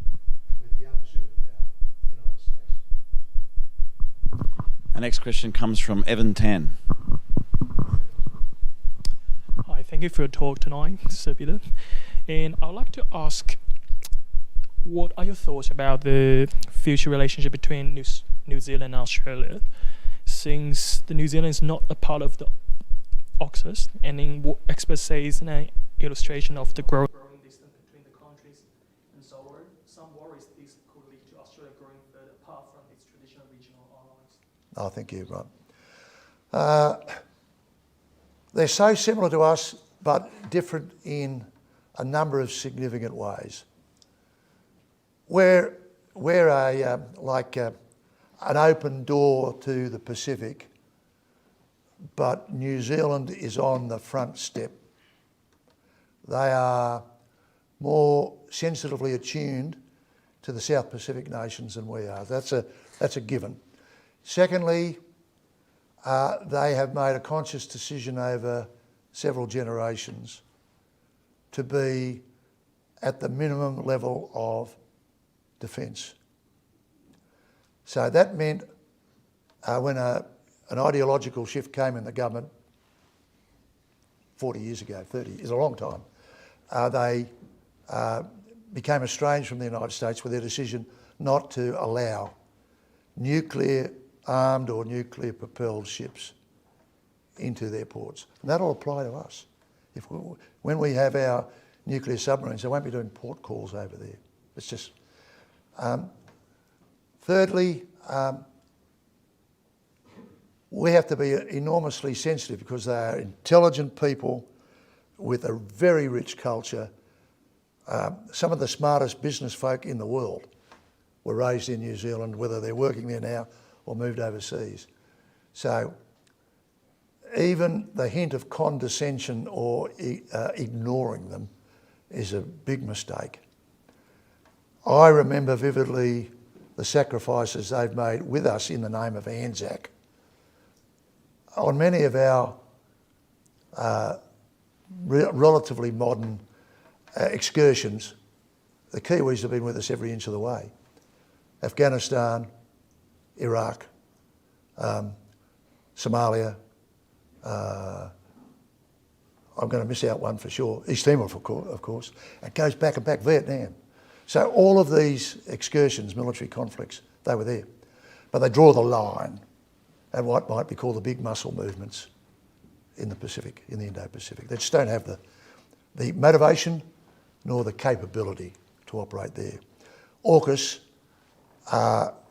with the other superpower, the United States. Our next question comes from Evan Tan. Hi, thank you for your talk tonight, Sir Peter. And I would like to ask, what are your thoughts about the future relationship between New Zealand and Australia, since the New Zealand is not a part of the AUKUS, and in what experts say is an illustration of the growing distance between the countries, and so on. Some worries this could lead to Australia growing further apart from its traditional regional allies. Oh, thank you, Rob. They're so similar to us, but different in a number of significant ways. We're an open door to the Pacific, but New Zealand is on the front step. They are more sensitively attuned to the South Pacific nations than we are. That's a given. Secondly, they have made a conscious decision over several generations to be at the minimum level of defence. So that meant when an ideological shift came in the government 40 years ago, 30 is a long time, they became estranged from the United States with their decision not to allow nuclear-armed or nuclear-propelled ships into their ports. And that'll apply to us. When we have our nuclear submarines, they won't be doing port calls over there. It's just... thirdly, we have to be enormously sensitive because they are intelligent people with a very rich culture. Some of the smartest business folk in the world were raised in New Zealand, whether they're working there now or moved overseas. So even the hint of condescension or ignoring them is a big mistake. I remember vividly the sacrifices they've made with us in the name of Anzac. On many of our relatively modern excursions, the Kiwis have been with us every inch of the way. Afghanistan, Iraq, Somalia, I'm going to miss out one for sure, East Timor of course, it goes back and back, Vietnam. So all of these excursions, military conflicts, they were there. But they draw the line at what might be called the big muscle movements in the Pacific, in the Indo-Pacific. They just don't have the motivation nor the capability to operate there. AUKUS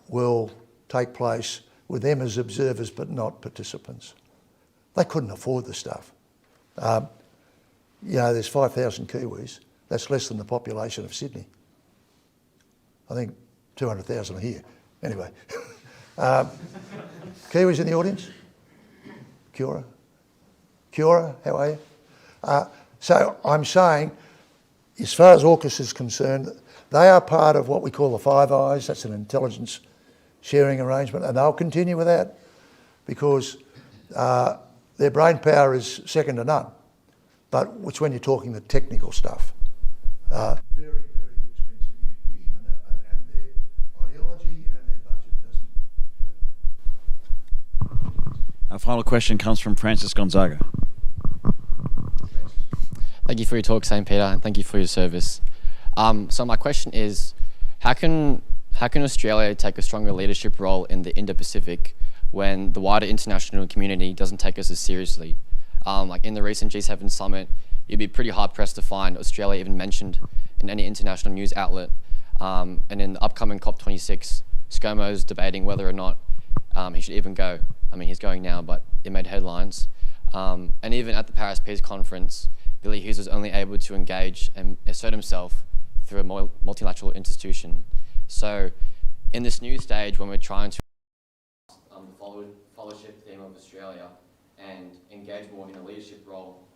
will take place with them as observers but not participants. They couldn't afford the stuff. There's 5,000 Kiwis. That's less than the population of Sydney. I think 200,000 are here. Anyway, Kiwis in the audience? Kia ora. Kia ora, how are you? So I'm saying, as far as AUKUS is concerned, they are part of what we call the Five Eyes. That's an intelligence sharing arrangement, and they'll continue with that because their brain power is second to none. But it's when you're talking the technical stuff. Very, very expensive. And their ideology and their budget doesn't go to that. Our final question comes from Francis Gonzaga. Thank you for your talk, St. Peter, and thank you for your service. So my question is, how can Australia take a stronger leadership role in the Indo-Pacific when the wider international community doesn't take us as seriously? Like in the recent G7 summit, you'd be pretty hard-pressed to find Australia even mentioned in any international news outlet. And in the upcoming COP26, ScoMo's debating whether or not he should even go. I mean, he's going now, but it made headlines. And even at the Paris Peace Conference, Billy Hughes was only able to engage and assert himself through a multilateral institution. So in this new stage, when we're trying to the followership theme of Australia and engage more in a leadership role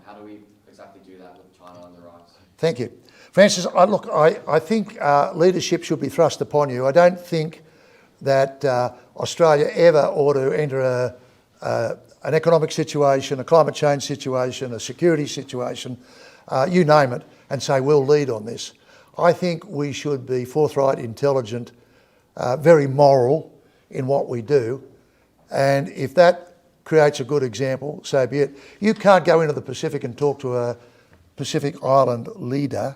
How do we exactly do that with China on the rise? Thank you. Francis, I think leadership should be thrust upon you. I don't think that Australia ever ought to enter an economic situation, a climate change situation, a security situation, you name it, and say we'll lead on this. I think we should be forthright, intelligent, very moral in what we do, and if that creates a good example, so be it. You can't go into the Pacific and talk to a Pacific Island leader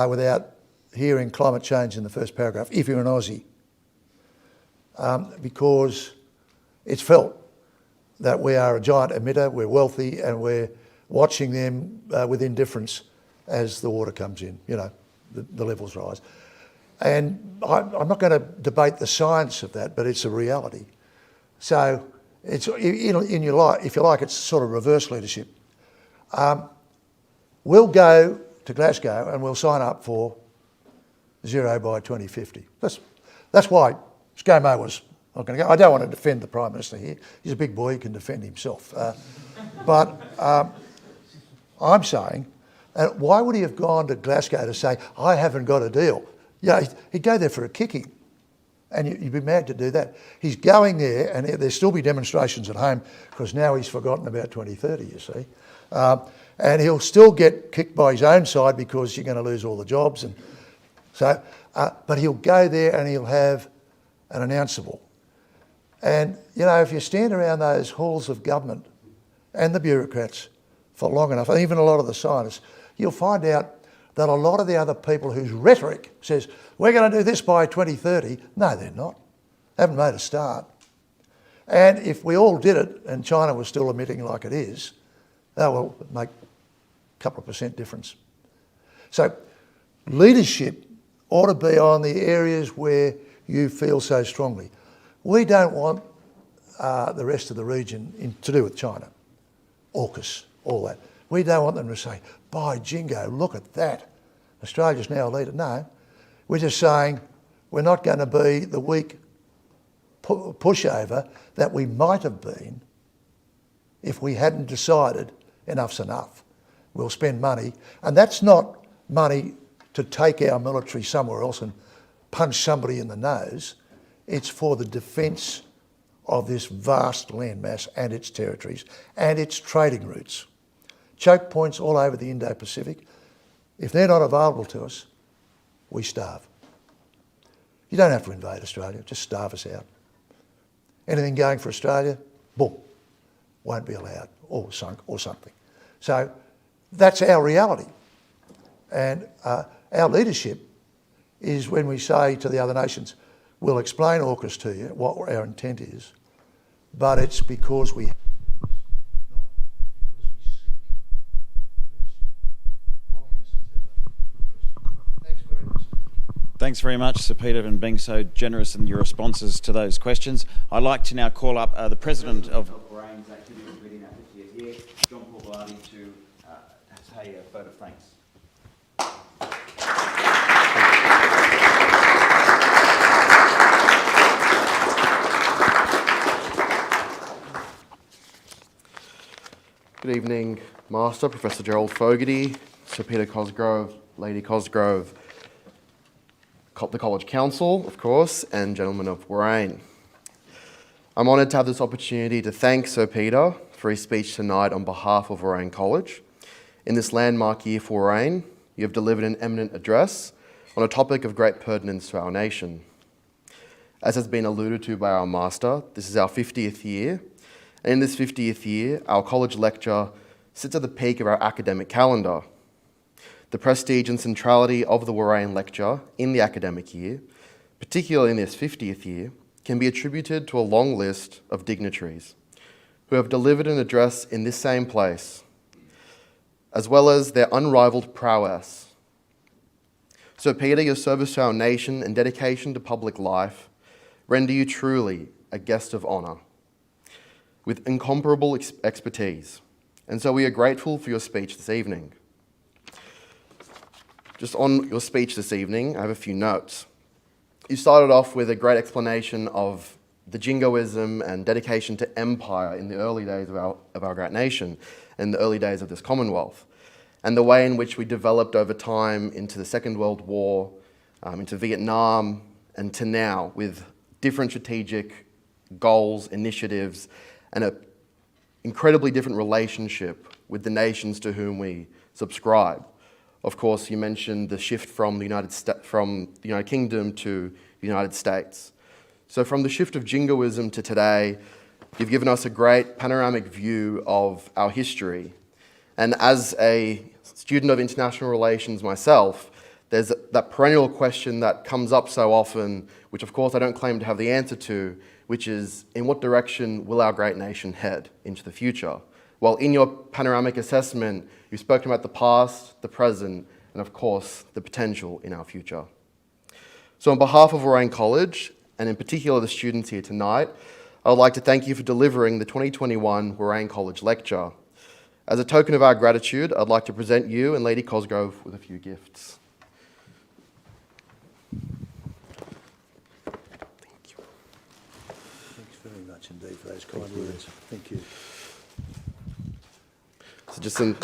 without hearing climate change in the first paragraph, if you're an Aussie, because it's felt that we are a giant emitter, we're wealthy, and we're watching them with indifference as the water comes in, you know, the levels rise. And I'm not going to debate the science of that, but it's a reality. So it's in your life, if you like, it's sort of reverse leadership. We'll go to Glasgow and we'll sign up for zero by 2050. That's why ScoMo was not going to go. I don't want to defend the Prime Minister here. He's a big boy, he can defend himself. But I'm saying, why would he have gone to Glasgow to say, I haven't got a deal? Yeah, he'd go there for a kicking. And you'd be mad to do that. He's going there, and there'll still be demonstrations at home, because now he's forgotten about 2030, you see. And he'll still get kicked by his own side because you're going to lose all the jobs. And so, but he'll go there and he'll have an announceable. And, you know, if you stand around those halls of government and the bureaucrats for long enough, and even a lot of the scientists, you'll find out that a lot of the other people whose rhetoric says, we're going to do this by 2030, no, they're not. They haven't made a start. And if we all did it and China was still emitting like it is, that will make a couple of percent difference. So leadership ought to be on the areas where you feel so strongly. We don't want the rest of the region to do with China, AUKUS, all that. We don't want them to say, by jingo, look at that. Australia's now a leader. No, we're just saying we're not going to be the weak pushover that we might have been if we hadn't decided enough's enough. We'll spend money, and that's not money to take our military somewhere else and punch somebody in the nose. It's for the defence of this vast landmass and its territories and its trading routes. Choke points all over the Indo-Pacific. If they're not available to us, we starve. You don't have to invade Australia, just starve us out. Anything going for Australia, boom, won't be allowed, or sunk, or something. So that's our reality. And our leadership is when we say to the other nations, we'll explain AUKUS to you, what our intent is, but it's because we Thanks very much, Sir Peter, and being so generous in your responses to those questions. I'd like to now call up the President of Warrane's Activities Committee now that he is here, John Paul, to say a vote of thanks. Good evening, Master, Professor Gerald Fogarty, Sir Peter Cosgrove, Lady Cosgrove, the College Council, of course, and gentlemen of Warrane. I'm honoured to have this opportunity to thank Sir Peter for his speech tonight on behalf of Warrane College. In this landmark year for Warrane, you have delivered an eminent address on a topic of great pertinence to our nation. As has been alluded to by our Master, this is our 50th year, and in this 50th year, our college lecture sits at the peak of our academic calendar. The prestige and centrality of the Warrane Lecture in the academic year, particularly in this 50th year, can be attributed to a long list of dignitaries who have delivered an address in this same place, as well as their unrivaled prowess. Sir Peter, your service to our nation and dedication to public life render you truly a guest of honour, with incomparable expertise, and so we are grateful for your speech this evening. Just on your speech this evening, I have a few notes. You started off with a great explanation of the jingoism and dedication to empire in the early days of our great nation, in the early days of this Commonwealth, and the way in which we developed over time into the Second World War, into Vietnam, and to now, with different strategic goals, initiatives, and an incredibly different relationship with the nations to whom we subscribe. Of course, you mentioned the shift from the United Kingdom to the United States. So from the shift of jingoism to today, you've given us a great panoramic view of our history. And as a student of international relations myself, there's that perennial question that comes up so often, which of course I don't claim to have the answer to, which is, in what direction will our great nation head into the future? Well, in your panoramic assessment, you've spoken about the past, the present, and of course, the potential in our future. So on behalf of Warrane College, and in particular the students here tonight, I would like to thank you for delivering the 2021 Warrane College Lecture. As a token of our gratitude, I'd like to present you and Lady Cosgrove with a few gifts. Thank you. Thanks very much indeed for those kind words. Thank you. So just some...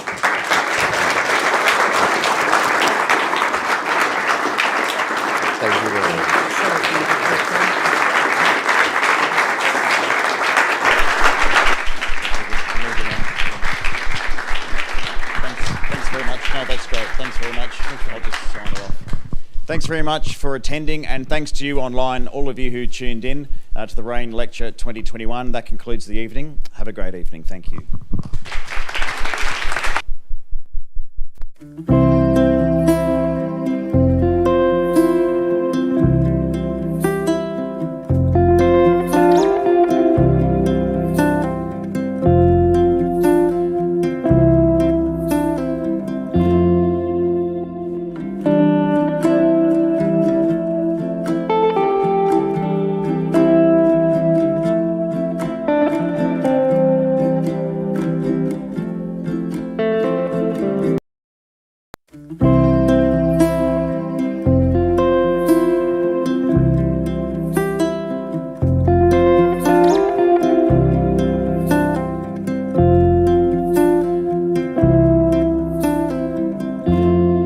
Thank you very much. Thanks very much. No, that's great. Thanks very much. I'll just sign it off. Thanks very much for attending, and thanks to you online, all of you who tuned in to the Warrane Lecture 2021. That concludes the evening. Have a great evening. Thank you.